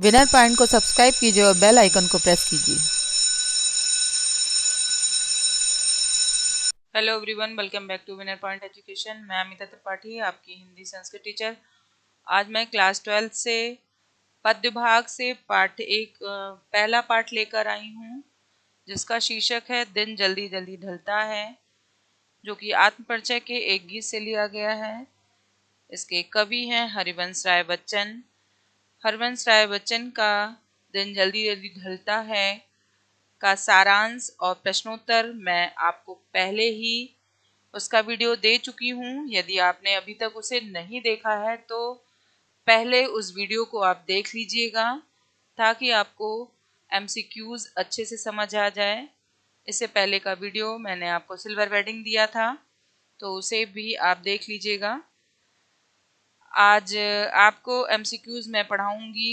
Winner point को subscribe कीजिए और बेल आइकन को प्रेस कीजिए। Hello everyone, welcome back to winner point education. मैं अमिता त्रिपाठी, आपकी हिंदी संस्कृत टीचर। आज मैं क्लास 12 से पद्य भाग से पाठ एक पहला पाठ लेकर आई हूँ, जिसका शीर्षक है दिन जल्दी जल्दी ढलता है, जो कि आत्म परिचय के एक गीत से लिया गया है। इसके कवि हैं हरिवंश राय बच्चन। हरिवंश राय बच्चन का दिन जल्दी जल्दी ढलता है का सारांश और प्रश्नोत्तर मैं आपको पहले ही उसका वीडियो दे चुकी हूँ। यदि आपने अभी तक उसे नहीं देखा है तो पहले उस वीडियो को आप देख लीजिएगा, ताकि आपको एमसीक्यूज अच्छे से समझ आ जाए। इससे पहले का वीडियो मैंने आपको सिल्वर वेडिंग दिया था, तो उसे भी आप देख लीजिएगा। आज आपको एमसीक्यूज मैं पढ़ाऊंगी।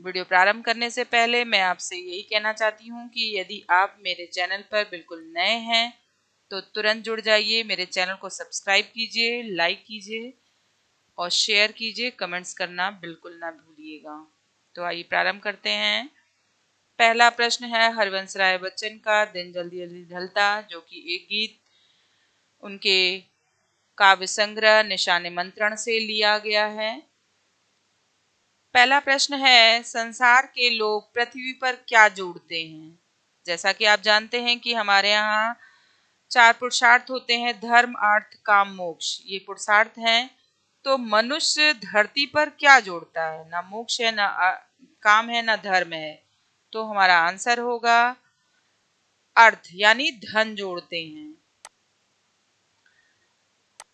वीडियो प्रारंभ करने से पहले मैं आपसे यही कहना चाहती हूँ कि यदि आप मेरे चैनल पर बिल्कुल नए हैं तो तुरंत जुड़ जाइए। मेरे चैनल को सब्सक्राइब कीजिए, लाइक कीजिए और शेयर कीजिए। कमेंट्स करना बिल्कुल ना भूलिएगा। तो आइए प्रारंभ करते हैं। पहला प्रश्न है हरिवंश राय बच्चन का दिन जल्दी जल्दी ढलता, जो कि एक गीत उनके काव्य संग्रह निशान निमंत्रण से लिया गया है। पहला प्रश्न है, संसार के लोग पृथ्वी पर क्या जोड़ते हैं? जैसा कि आप जानते हैं कि हमारे यहाँ 4 पुरुषार्थ होते हैं, धर्म अर्थ काम मोक्ष। ये पुरुषार्थ हैं। तो मनुष्य धरती पर क्या जोड़ता है? ना मोक्ष है, ना काम है, ना धर्म है। तो हमारा आंसर होगा अर्थ, यानी धन जोड़ते हैं।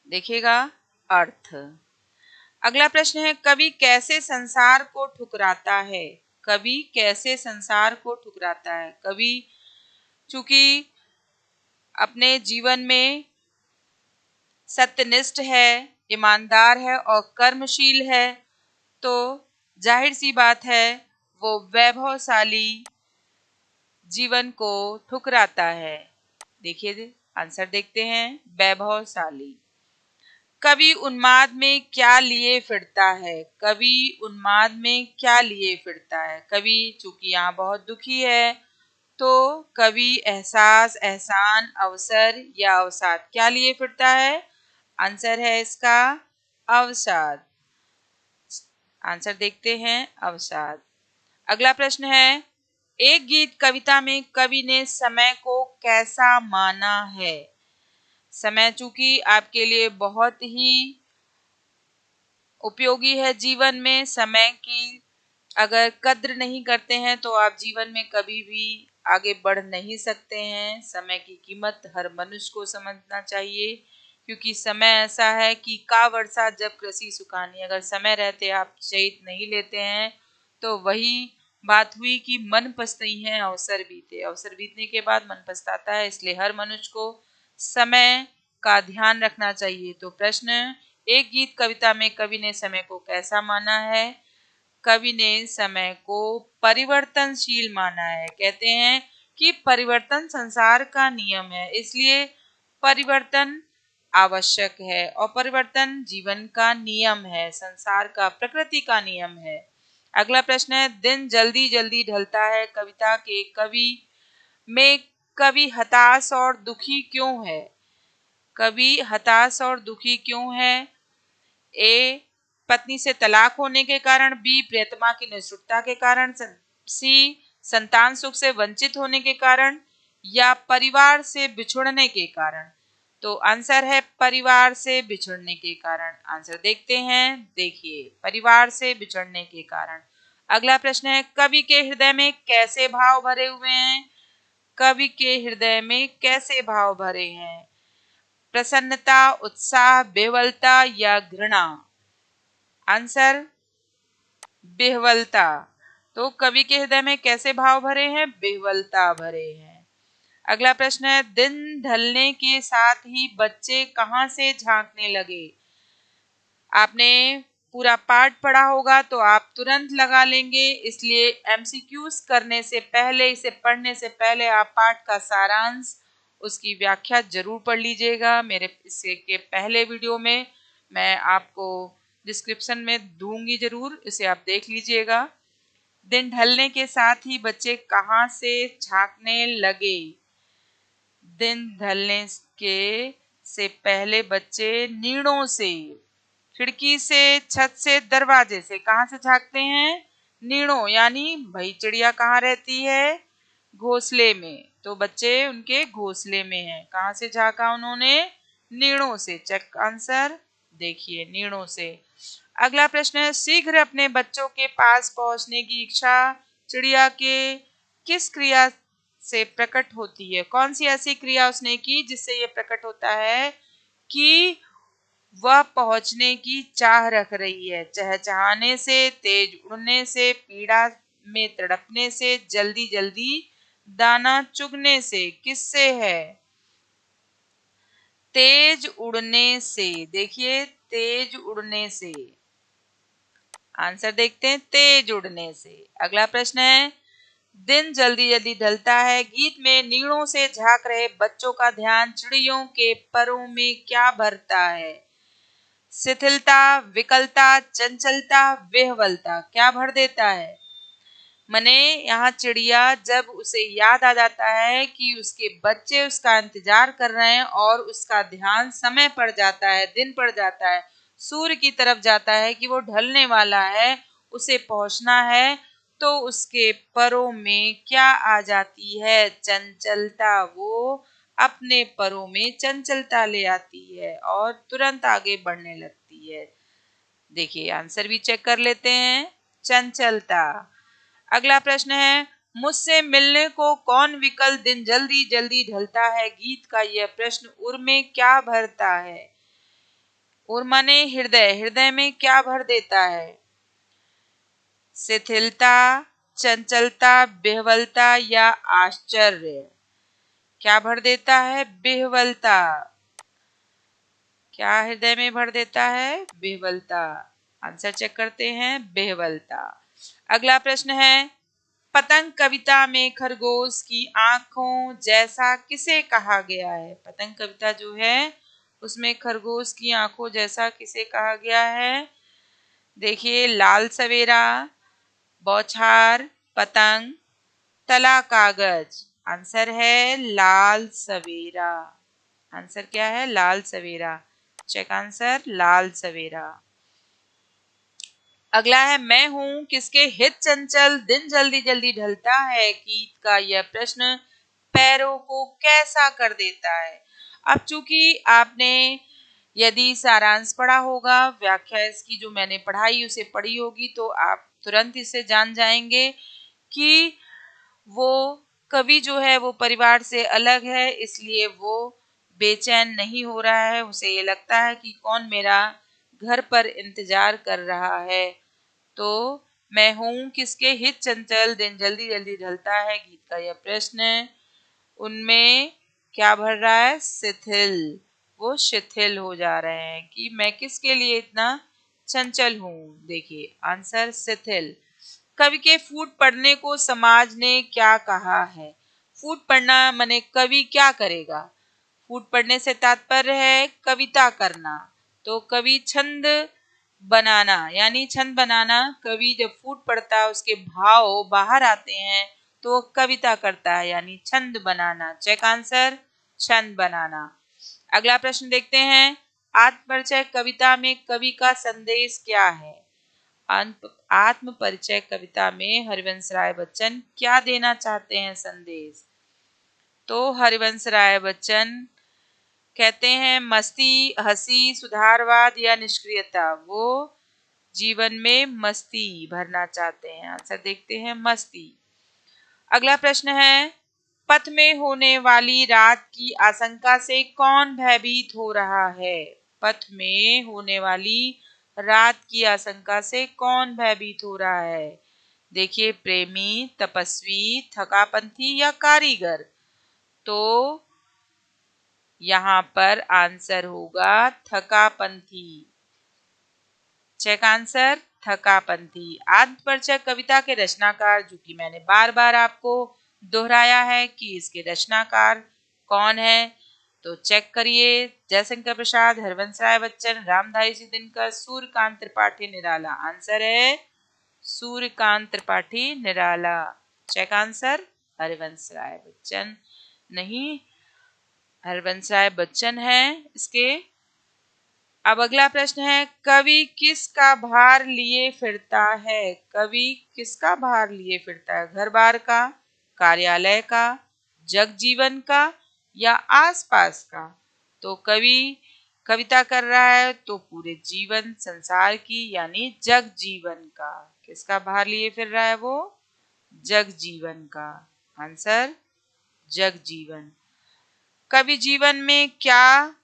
देखिएगा, अर्थ। अगला प्रश्न है, कवि कैसे संसार को ठुकराता है? कवि कैसे संसार को ठुकराता है? कवि चूंकि अपने जीवन में सत्यनिष्ठ है, ईमानदार है और कर्मशील है, तो जाहिर सी बात है वो वैभवशाली जीवन को ठुकराता है। देखिए, आंसर देखते हैं, वैभवशाली। कवि उन्माद में क्या लिए फिरता है? कवि उन्माद में क्या लिए फिरता है? कवि चूंकि यहाँ बहुत दुखी है, तो कवि एहसास, एहसान, अवसर या अवसाद क्या लिए फिरता है? आंसर है इसका अवसाद। आंसर देखते हैं, अवसाद। अगला प्रश्न है, एक गीत कविता में कवि ने समय को कैसा माना है? समय चूंकि आपके लिए बहुत ही उपयोगी है जीवन में। समय की अगर कद्र नहीं करते हैं तो आप जीवन में कभी भी आगे बढ़ नहीं सकते हैं। समय की कीमत हर मनुष्य को समझना चाहिए, क्योंकि समय ऐसा है कि का वर्षा जब कृषि सुखानी। अगर समय रहते आप चैत नहीं लेते हैं तो वही बात हुई कि मन पछताई है अवसर बीते। अवसर बीतने के बाद मन पछताता है, इसलिए हर मनुष्य को समय का ध्यान रखना चाहिए। तो प्रश्न, एक गीत कविता में कवि ने समय को कैसा माना है? कवि ने समय को परिवर्तनशील माना है। कहते हैं कि परिवर्तन संसार का नियम है, इसलिए परिवर्तन आवश्यक है और परिवर्तन जीवन का नियम है, संसार का, प्रकृति का नियम है। अगला प्रश्न है, दिन जल्दी जल्दी ढलता है कविता के कवि में कवि हताश और दुखी क्यों है? कवि हताश और दुखी क्यों है? ए, पत्नी से तलाक होने के कारण, बी, प्रियतमा की निष्ठुरता के कारण, सी, संतान सुख से वंचित होने के कारण, या परिवार से बिछुड़ने के कारण। तो आंसर है परिवार से बिछुड़ने के कारण। आंसर देखते हैं, देखिए, परिवार से बिछुड़ने के कारण। अगला प्रश्न है, कवि के हृदय में कैसे भाव भरे हुए हैं? कवि के हृदय में कैसे भाव भरे हैं? प्रसन्नता, उत्साह, बेवलता या घृणा? आंसर बेहवलता। तो कवि के हृदय में कैसे भाव भरे हैं? बेहवलता भरे हैं। अगला प्रश्न है, दिन ढलने के साथ ही बच्चे कहां से झांकने लगे? आपने पूरा पाठ पढ़ा होगा तो आप तुरंत लगा लेंगे, इसलिए एमसीक्यूज करने से पहले, इसे पढ़ने से पहले आप पाठ का सारांश, उसकी व्याख्या जरूर पढ़ लीजिएगा। मेरे इससे के पहले वीडियो में मैं आपको डिस्क्रिप्शन में दूंगी, जरूर इसे आप देख लीजिएगा। दिन ढलने के साथ ही बच्चे कहाँ से झांकने लगे? दिन ढलने के से पहले बच्चे नीड़ों से, खिड़की से, छत से, दरवाजे से कहाँ से झांकते हैं? नीड़ों, यानी भाई चिड़िया कहाँ रहती है? घोंसले में। तो बच्चे उनके घोंसले में हैं। कहाँ से झांका उन्होंने? नीड़ों से। चेक आंसर, देखिए नीड़ों से। अगला प्रश्न है, शीघ्र अपने बच्चों के पास पहुंचने की इच्छा चिड़िया के किस क्रिया से प्रकट होती है? कौन सी ऐसी क्रिया उसने की जिससे ये प्रकट होता है कि वह पहुंचने की चाह रख रही है? चहचहाने से, तेज उड़ने से, पीड़ा में तड़पने से, जल्दी जल्दी दाना चुगने से, किससे है? तेज उड़ने से। देखिए तेज उड़ने से। आंसर देखते हैं, तेज उड़ने से। अगला प्रश्न है, दिन जल्दी जल्दी ढलता है गीत में नीड़ों से झांक रहे बच्चों का ध्यान चिड़ियों के परों में क्या भरता है? शिथिलता, विकलता, चंचलता, विह्वलता, क्या भर देता है? मने यहाँ चिड़िया जब उसे याद आ जाता है कि उसके बच्चे उसका इंतजार कर रहे हैं और उसका ध्यान समय पड़ जाता है, दिन पड़ जाता है, सूर्य की तरफ जाता है कि वो ढलने वाला है, उसे पहुंचना है, तो उसके परों में क्या आ जाती है? चंचलता। वो अपने परों में चंचलता ले आती है और तुरंत आगे बढ़ने लगती है। देखिए आंसर भी चेक कर लेते हैं, चंचलता। अगला प्रश्न है, मुझसे मिलने को कौन विकल दिन जल्दी जल्दी ढलता है गीत का यह प्रश्न उर में क्या भरता है? उर माने हृदय, हृदय में क्या भर देता है? शिथिलता, चंचलता, विह्वलता या आश्चर्य? क्या भर देता है? विह्वलता। क्या हृदय में भर देता है? विह्वलता। आंसर चेक करते हैं, विह्वलता। अगला प्रश्न है, पतंग कविता में खरगोश की आंखों जैसा किसे कहा गया है? पतंग कविता जो है उसमें खरगोश की आंखों जैसा किसे कहा गया है? देखिए लाल सवेरा, बौछार, पतंग, तला कागज। आंसर है लाल सवेरा। आंसर क्या है? लाल सवेरा। चेक आंसर, लाल सवेरा। अगला है, मैं हूं किसके हित चंचल दिन जल्दी जल्दी ढलता है गीत का यह प्रश्न पैरों को कैसा कर देता है? अब चूंकि आपने यदि सारांश पढ़ा होगा, व्याख्या इसकी जो मैंने पढ़ाई उसे पढ़ी होगी, तो आप तुरंत इसे जान जाएंगे कि वो कवि जो है वो परिवार से अलग है, इसलिए वो बेचैन नहीं हो रहा है। उसे ये लगता है कि कौन मेरा घर पर इंतजार कर रहा है। तो मैं हूं किसके हित चंचल दिन जल्दी जल्दी ढलता है गीत का यह प्रश्न उनमें क्या भर रहा है? शिथिल। वो शिथिल हो जा रहे हैं कि मैं किसके लिए इतना चंचल हूं। देखिए आंसर शिथिल। कवि के फूट पड़ने को समाज ने क्या कहा है? फूट पड़ना माने कवि क्या करेगा? फूट पड़ने से तात्पर्य है कविता करना। तो कवि छंद बनाना, यानी छंद बनाना। कवि जब फूट पड़ता है उसके भाव बाहर आते हैं तो वो कविता करता है, यानी छंद बनाना। चेक आंसर, छंद बनाना। अगला प्रश्न देखते हैं, आत्मपरिचय कविता में कवि का संदेश क्या है? आत्म परिचय कविता में हरिवंश राय बच्चन क्या देना चाहते हैं संदेश? तो हरिवंश राय बच्चन कहते हैं मस्ती, हंसी, सुधारवाद या निष्क्रियता। वो जीवन में मस्ती भरना चाहते हैं। आंसर देखते हैं, मस्ती। अगला प्रश्न है, पथ में होने वाली रात की आशंका से कौन भयभीत हो रहा है? पथ में होने वाली रात की आशंका से कौन भयभीत हो रहा है? देखिए प्रेमी, तपस्वी, थकापंथी या कारीगर। तो यहाँ पर आंसर होगा थकापंथी। Check answer, थकापंथी। आत्मपरिचय कविता के रचनाकार, जो कि मैंने बार बार आपको दोहराया है कि इसके रचनाकार कौन है, तो चेक करिए, जयशंकर प्रसाद, हरिवंश राय बच्चन, रामधारी सिंह दिनकर, सूर्यकांत त्रिपाठी निराला। आंसर है सूर्यकांत त्रिपाठी निराला। चेक आंसर हरिवंश राय बच्चन नहीं, हरिवंश राय बच्चन है इसके। अब अगला प्रश्न है, कवि किसका भार लिए फिरता है? कवि किसका भार लिए फिरता है? घर बार का, कार्यालय का, जग जीवन का या आसपास का? तो कवि कविता कर रहा है तो पूरे जीवन संसार की यानी जग जीवन का। किसका भार लिए फिर रहा है वो? जग जीवन का। आंसर जग जीवन। कवि जीवन में क्या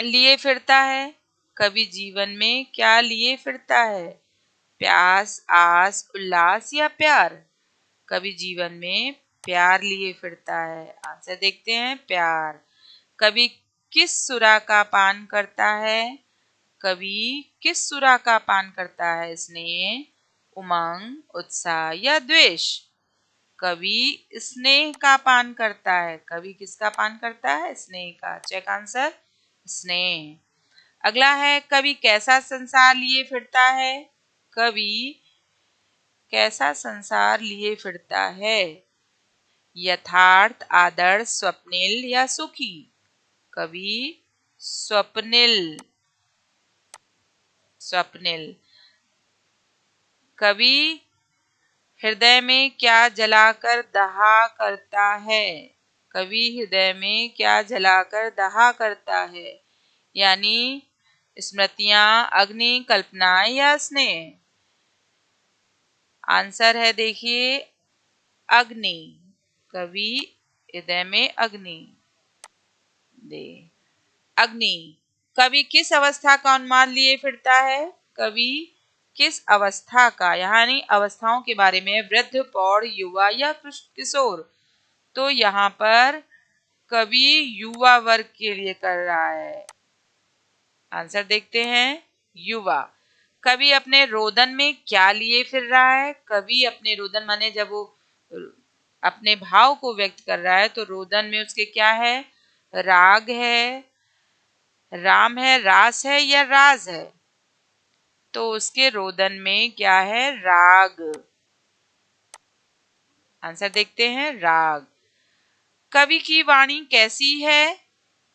लिए फिरता है? कवि जीवन में क्या लिए फिरता है? प्यास, आस, उल्लास या प्यार? कवि जीवन में प्यार लिए फिरता है। आंसर देखते हैं, प्यार। कवि किस सुरा का पान करता है? कवि किस सुरा का पान करता है? स्नेह, उमंग, उत्साह या द्वेष? कवि स्नेह का पान करता है। कवि किसका पान करता है? स्नेह का। चेक आंसर स्नेह। अगला है, कवि कैसा संसार लिए फिरता है? कवि कैसा संसार लिए फिरता है? यथार्थ, आदर्श, स्वप्निल या सुखी? कवि स्वप्निल। स्वप्निल। कवि हृदय में क्या जलाकर दहा करता है? कवि हृदय में क्या जलाकर दहा करता है? यानी स्मृतियां, अग्नि, कल्पना या स्नेह? आंसर है देखिए अग्नि। कवि हृदय में अग्नि दे अग्नि। कवि किस अवस्था का अनुमान लिए फिरता है? कवि किस अवस्था का यानी अवस्थाओं के बारे में, वृद्ध, प्रौढ़, युवा या किशोर? तो यहाँ पर कवि युवा वर्ग के लिए कर रहा है। आंसर देखते हैं युवा। कवि अपने रोदन में क्या लिए फिर रहा है? कवि अपने रोदन माने जब वो अपने भाव को व्यक्त कर रहा है तो रोदन में उसके क्या है? राग है, राम है, रास है या राज है? तो उसके रोदन में क्या है? राग। आंसर देखते हैं राग। कवि की वाणी कैसी है?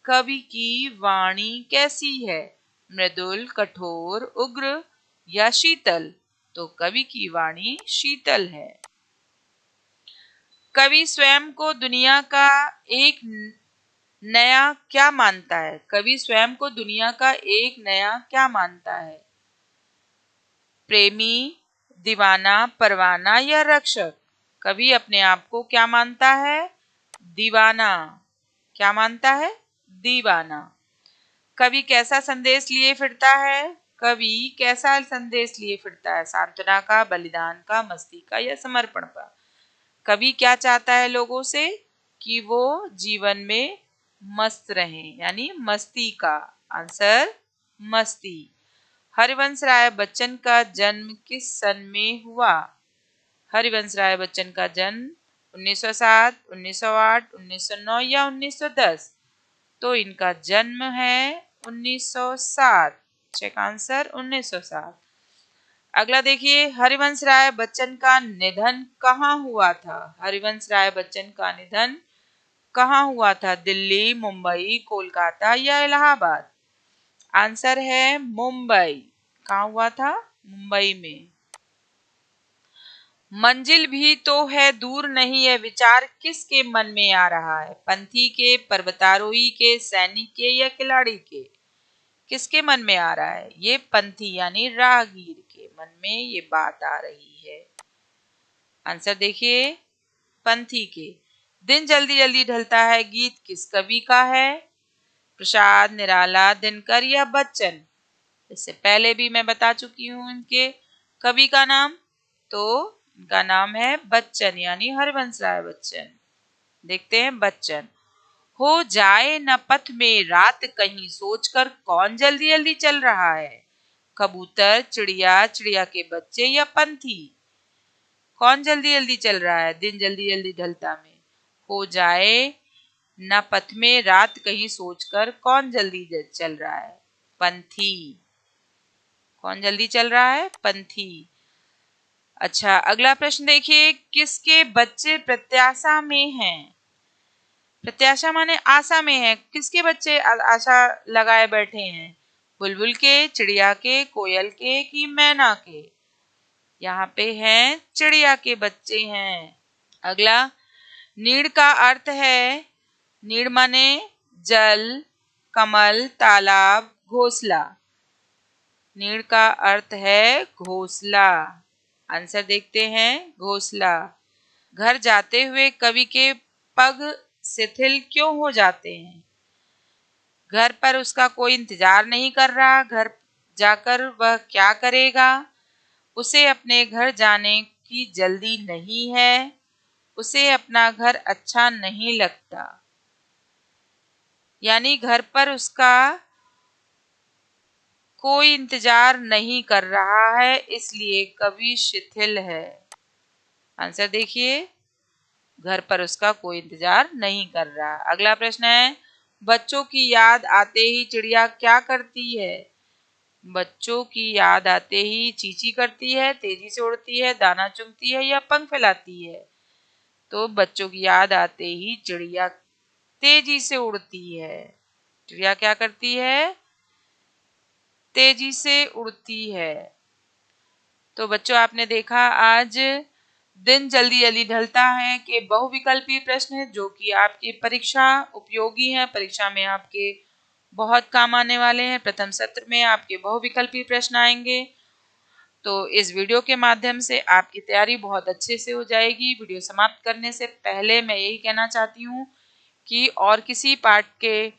कवि की वाणी कैसी है? मृदुल, कठोर, उग्र या शीतल? तो कवि की वाणी शीतल है। कवि स्वयं को दुनिया का एक नया क्या मानता है? कवि स्वयं को दुनिया का एक नया क्या मानता है? प्रेमी, दीवाना, परवाना या रक्षक? कवि अपने आप को क्या मानता है? दीवाना। क्या मानता है? दीवाना। कवि कैसा संदेश लिए फिरता है? कवि कैसा संदेश लिए फिरता है? सांत्वना का, बलिदान का, मस्ती का या समर्पण का? कवि क्या चाहता है लोगों से? कि वो जीवन में मस्त रहें यानी मस्ती का। आंसर मस्ती। हरिवंश राय बच्चन का जन्म किस सन में हुआ? हरिवंश राय बच्चन का जन्म 1907, 1908, 1909 या 1910? तो इनका जन्म है 1907। Check answer 1907। अगला देखिए, हरिवंश राय बच्चन का निधन कहाँ हुआ था? हरिवंश राय बच्चन का निधन कहाँ हुआ था? दिल्ली, मुंबई, कोलकाता या इलाहाबाद? आंसर है मुंबई। कहाँ हुआ था? मुंबई में। मंजिल भी तो है दूर नहीं, यह विचार किसके मन में आ रहा है? पंथी के, पर्वतारोही के, सैनिक के या खिलाड़ी के? किसके मन में आ रहा है? ये पंथी यानी राहगीर के मन में ये बात आ रही है। आंसर देखिए पंथी के। दिन जल्दी जल्दी ढलता है गीत किस कवि का है? प्रसाद, निराला, दिनकर या बच्चन? इससे पहले भी मैं बता चुकी हूं इनके कवि का नाम। तो इनका नाम है बच्चन यानी हरिवंश राय बच्चन। देखते हैं बच्चन। हो जाए न पथ में रात कहीं, सोचकर कौन जल्दी जल्दी चल रहा है? कबूतर, चिड़िया, चिड़िया के बच्चे या पंथी? कौन जल्दी जल्दी चल रहा है दिन जल्दी जल्दी ढलता में? हो जाए न पथ में रात कहीं, सोचकर कौन जल्दी चल रहा है? पंथी। कौन जल्दी चल रहा है? पंथी। अच्छा, अगला प्रश्न देखिए, किसके बच्चे प्रत्याशा में हैं? प्रत्याशा माने आशा में है। किसके बच्चे आशा लगाए बैठे हैं? बुलबुल के, चिड़िया के, कोयल के कि मैना के? यहाँ पे हैं चिड़िया के बच्चे हैं। अगला, नीड़ का अर्थ है, नीड़ माने जल, कमल, तालाब, घोंसला। नीड़ का अर्थ है घोंसला। आंसर देखते हैं, घोंसला। घर जाते हुए कवि के पग शिथिल क्यों हो जाते हैं? घर पर उसका कोई इंतजार नहीं कर रहा, घर जाकर वह क्या करेगा? उसे अपने घर जाने की जल्दी नहीं है, उसे अपना घर अच्छा नहीं लगता। यानी घर पर उसका कोई इंतजार नहीं कर रहा है, इसलिए कवि शिथिल है। आंसर देखिए, घर पर उसका कोई इंतजार नहीं कर रहा। अगला प्रश्न है, बच्चों की याद आते ही चिड़िया क्या करती है? बच्चों की याद आते ही चींची करती है, तेजी से उड़ती है, दाना चुगती है या पंख फैलाती है? तो बच्चों की याद आते ही चिड़िया तेजी से उड़ती है। चिड़िया क्या करती है? तेजी से उड़ती है। तो बच्चों, आपने देखा आज दिन जल्दी जल्दी ढलता है कि बहुविकल्पी प्रश्न है जो कि आपकी परीक्षा उपयोगी है, परीक्षा में आपके बहुत काम आने वाले हैं। प्रथम सत्र में आपके बहुविकल्पी प्रश्न आएंगे, तो इस वीडियो के माध्यम से आपकी तैयारी बहुत अच्छे से हो जाएगी। वीडियो समाप्त करने से पहले मैं यही कहना चाहती हूँ कि और किसी पार्ट के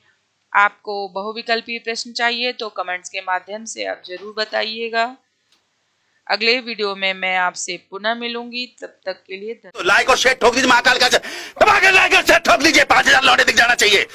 आपको बहुविकल्पी प्रश्न चाहिए तो कमेंट्स के माध्यम से आप जरूर बताइएगा। अगले वीडियो में मैं आपसे पुनः मिलूंगी, तब तक के लिए तो लाइक और शेयर ठोक दीजिए, महाकाल का दबा के लाइक और शेयर ठोक लीजिए, 5,000 लौटे दिख जाना चाहिए।